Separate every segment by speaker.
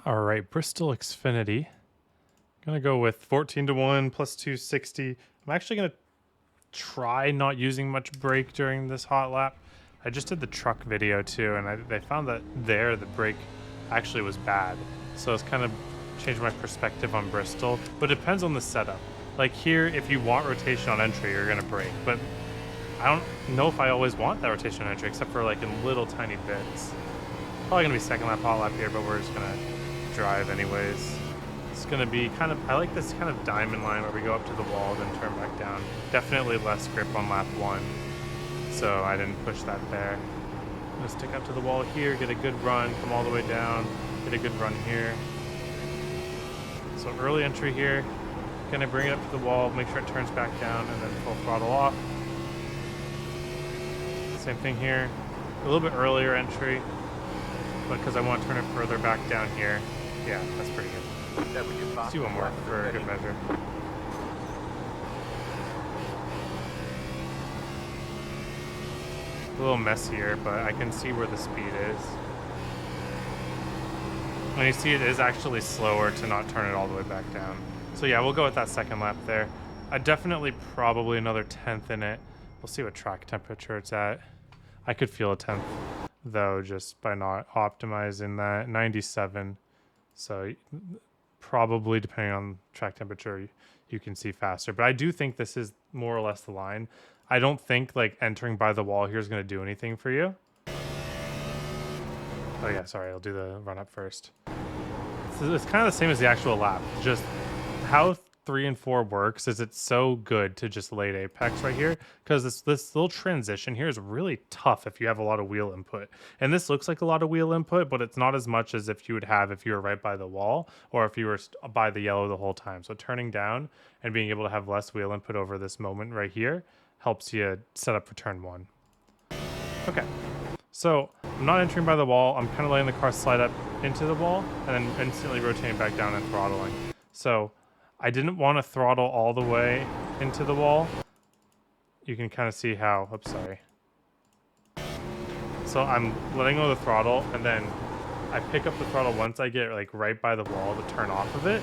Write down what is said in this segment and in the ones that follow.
Speaker 1: All right, Bristol Xfinity. Gonna go with 14-1 plus 260. I'm actually gonna try not using much brake during this hot lap. I just did the truck video too, and they found that the brake actually was bad. So it's kind of changed my perspective on Bristol, but it depends on the setup. Like here, if you want rotation on entry, you're gonna brake, but I don't know if I always want that rotation on entry, except for like in little tiny bits. Probably gonna be second lap, hot lap here, but we're just gonna drive anyways. It's gonna be kind of, I like this kind of diamond line where we go up to the wall, then turn back down. Definitely less grip on lap 1, so I didn't push that there. I'm gonna stick up to the wall here, get a good run, come all the way down, get a good run here. So early entry here, gonna bring it up to the wall, make sure it turns back down, and then full throttle off. Same thing here, a little bit earlier entry, but because I want to turn it further back down here. Yeah, that's pretty good. Let's do one more for a good measure. A little messier, but I can see where the speed is. And you see it is actually slower to not turn it all the way back down. So yeah, we'll go with that second lap there. I definitely probably another 10th in it. We'll see what track temperature it's at. I could feel a 10th though, just by not optimizing that. 97. So probably depending on track temperature, you can see faster. But I do think this is more or less the line. I don't think like entering by the wall here is going to do anything for you. Oh yeah, sorry, I'll do the run up first. It's kind of the same as the actual lap. Just how 3 and 4 works is it's so good to just late apex right here, because this little transition here is really tough if you have a lot of wheel input. And this looks like a lot of wheel input, but it's not as much as if you would have if you were right by the wall or if you were by the yellow the whole time. So turning down and being able to have less wheel input over this moment right here helps you set up for turn 1. Okay, so I'm not entering by the wall. I'm kind of letting the car slide up into the wall and then instantly rotating back down and throttling. So I didn't want to throttle all the way into the wall. You can kind of see how, oops, sorry. So I'm letting go of the throttle, and then I pick up the throttle once I get like right by the wall to turn off of it.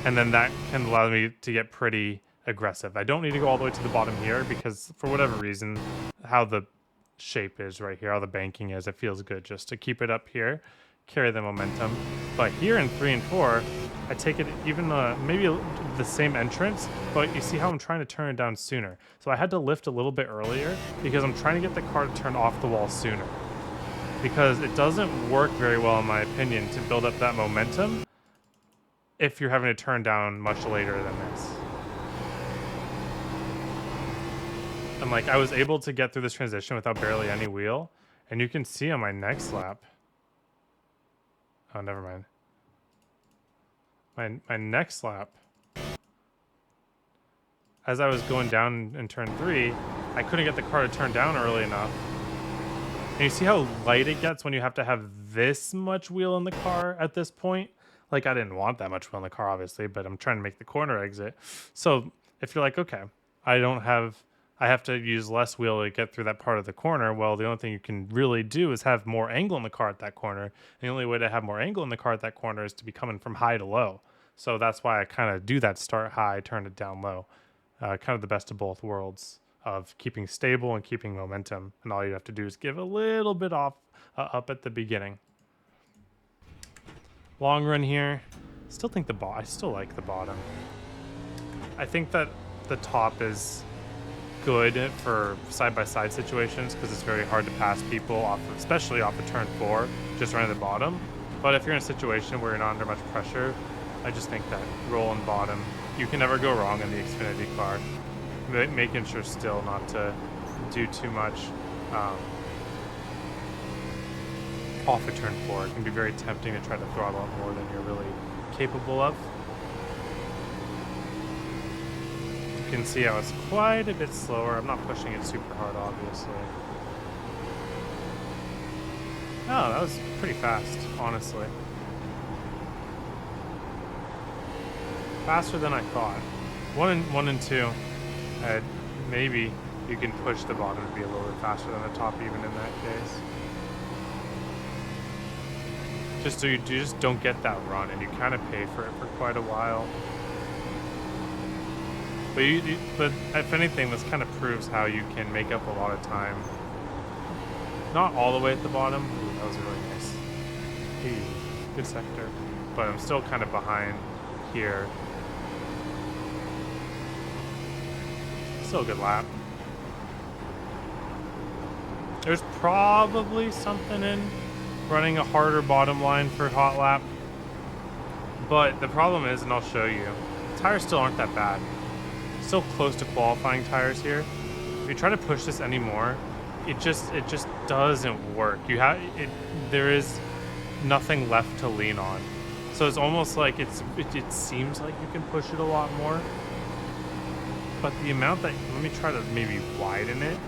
Speaker 1: And then that can allow me to get pretty aggressive. I don't need to go all the way to the bottom here because for whatever reason, how the shape is right here, how the banking is, it feels good just to keep it up here, carry the momentum. But here in 3 and 4, I take it even maybe the same entrance, but you see how I'm trying to turn it down sooner. So I had to lift a little bit earlier because I'm trying to get the car to turn off the wall sooner. Because it doesn't work very well, in my opinion, to build up that momentum if you're having to turn down much later than this. And like I was able to get through this transition without barely any wheel, and you can see on my next lap. Oh, never mind. My next lap, as I was going down in turn 3, I couldn't get the car to turn down early enough. And you see how light it gets when you have to have this much wheel in the car at this point? Like, I didn't want that much wheel in the car, obviously, but I'm trying to make the corner exit. So if you're like, okay, I have to use less wheel to get through that part of the corner. Well, the only thing you can really do is have more angle in the car at that corner. And the only way to have more angle in the car at that corner is to be coming from high to low. So that's why I kind of do that start high, turn it down low. Kind of the best of both worlds of keeping stable and keeping momentum. And all you have to do is give a little bit off up at the beginning. Long run here. Still think I still like the bottom. I think that the top is good for side-by-side situations because it's very hard to pass people off, especially off of turn 4, just running the bottom. But if you're in a situation where you're not under much pressure, I just think that roll and bottom, you can never go wrong in the Xfinity car. Making sure still not to do too much off of turn 4. It can be very tempting to try to throttle up more than you're really capable of. You can see how it's quite a bit slower. I'm not pushing it super hard, obviously. Oh, that was pretty fast, honestly. Faster than I thought. 1 and 2. Maybe you can push the bottom to be a little bit faster than the top even in that case. Just so you just don't get that run, and you kind of pay for it for quite a while. But if anything, this kind of proves how you can make up a lot of time. Not all the way at the bottom. Ooh, that was really nice. Hey, good sector. But I'm still kind of behind here. Still a good lap. There's probably something in running a harder bottom line for hot lap. But the problem is, and I'll show you, tires still aren't that bad. Still close to qualifying tires here. If you try to push this anymore, it just doesn't work. There is nothing left to lean on. So it's almost like it seems like you can push it a lot more. But the amount that, let me try to maybe widen it.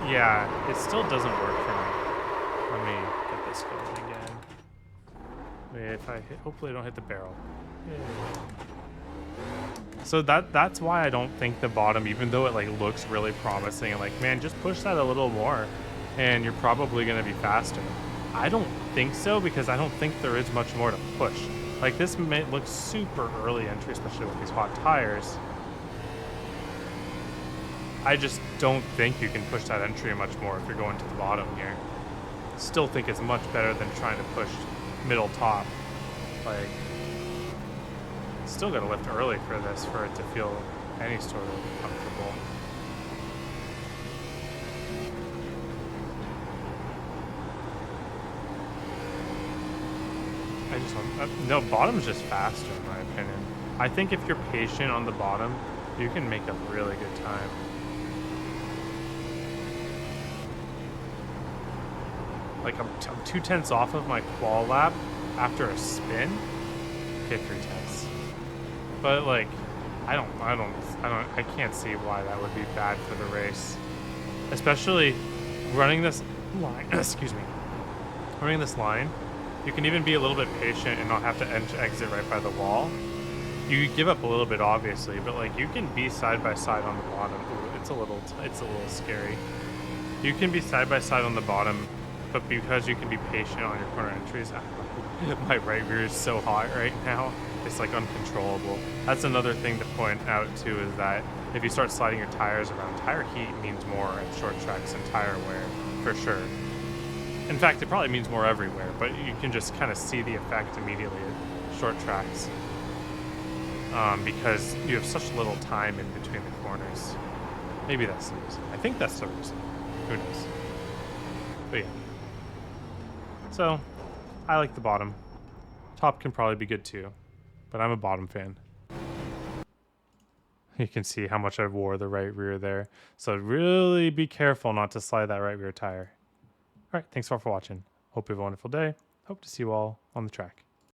Speaker 1: Yeah, it still doesn't work for me. Let me get this going again. If I hit, hopefully I don't hit the barrel. Yay. So that's why I don't think the bottom, even though it like looks really promising, and like, man, just push that a little more and you're probably gonna be faster. I don't think so, because I don't think there is much more to push. Like, this may look super early entry, especially with these hot tires. I just don't think you can push that entry much more if you're going to the bottom here. Still think it's much better than trying to push middle top. Like, still gotta lift early for this, for it to feel any sort of comfortable. I just want, no, bottom's just faster in my opinion. I think if you're patient on the bottom, you can make a really good time. Like, I'm 2/10 off of my qual lap after a spin. Okay, 3/10. But like, I can't see why that would be bad for the race. Especially running this line, excuse me. Running this line, you can even be a little bit patient and not have to exit right by the wall. You give up a little bit, obviously, but like, you can be side by side on the bottom. Ooh, it's a little scary. You can be side by side on the bottom, but because you can be patient on your corner entries, my right rear is so hot right now, it's like uncontrollable. That's another thing to point out too, is that if you start sliding your tires around, tire heat means more at short tracks than tire wear, for sure. In fact, it probably means more everywhere, but you can just kind of see the effect immediately at short tracks. Because you have such little time in between the corners. Maybe that's the reason. I think that's the reason. Who knows? But yeah. So, I like the bottom. Top can probably be good too, but I'm a bottom fan. You can see how much I wore the right rear there. So really be careful not to slide that right rear tire. All right, thanks all for watching. Hope you have a wonderful day. Hope to see you all on the track.